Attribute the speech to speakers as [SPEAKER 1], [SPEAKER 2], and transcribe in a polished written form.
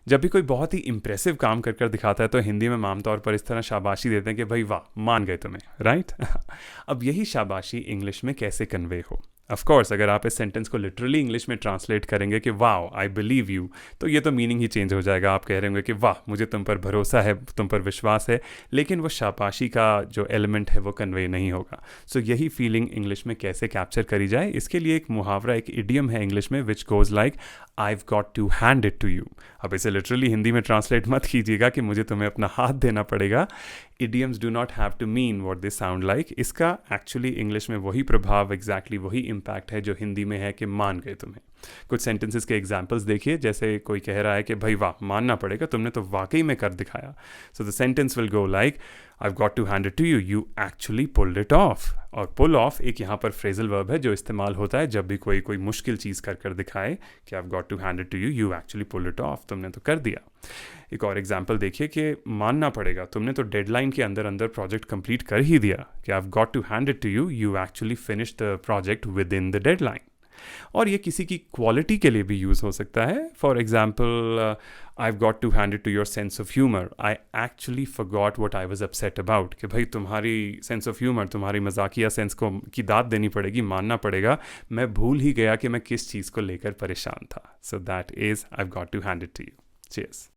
[SPEAKER 1] जब भी कोई बहुत ही इंप्रेसिव काम कर कर दिखाता है तो हिंदी में हम आमतौर पर इस तरह शाबाशी देते हैं कि भाई वाह, मान गए तुम्हें, राइट। अब यही शाबाशी इंग्लिश में कैसे कन्वे हो? ऑफ कोर्स अगर आप इस सेंटेंस को लिटरली इंग्लिश में ट्रांसलेट करेंगे कि वाओ आई बिलीव यू, तो ये तो मीनिंग ही चेंज हो जाएगा। आप कह रहे होंगे कि वाह, मुझे तुम पर भरोसा है, तुम पर विश्वास है, लेकिन वो शाबाशी का जो एलिमेंट है वो कन्वे नहीं होगा। सो यही फीलिंग इंग्लिश में कैसे कैप्चर करी जाए, इसके लिए एक मुहावरा, एक इडियम है इंग्लिश में which goes like I've got to hand it to you। अब इसे लिटरली हिंदी में ट्रांसलेट मत कीजिएगा कि मुझे तुम्हें अपना हाथ देना पड़ेगा। idioms do not have to mean what they sound like। इसका एक्चुअली इंग्लिश में वही प्रभाव, एग्जैक्टली वही इम्पैक्ट है जो हिंदी में है कि मान गए तुम्हें। कुछ सेंटेंसेस के एग्जांपल्स देखिए, जैसे कोई कह रहा है कि भाई वाह, मानना पड़ेगा, तुमने तो वाकई में कर दिखाया। So the sentence will go like I've got to hand it to you, you actually pulled it off। और पुल ऑफ एक यहाँ पर फ्रेजल वर्ब है जो इस्तेमाल होता है जब भी कोई मुश्किल चीज़ कर कर दिखाए कि I've got to hand it to you, you actually pulled it off, तुमने तो कर दिया। एक और एग्जांपल देखिए कि मानना पड़ेगा, तुमने तो डेडलाइन के अंदर अंदर प्रोजेक्ट कंप्लीट कर ही दिया कि I've got to hand it to you, you actually finished the project within the deadline। और ये किसी की क्वालिटी के लिए भी यूज़ हो सकता है। For example, I've got to hand it to your sense of humor, I actually forgot what I was upset about। कि भाई तुम्हारी सेंस ऑफ ह्यूमर, तुम्हारी मजाकिया सेंस को की दाद देनी पड़ेगी, मानना पड़ेगा, मैं भूल ही गया कि मैं किस चीज़ को लेकर परेशान था। So that is I've got to hand it to you। Cheers।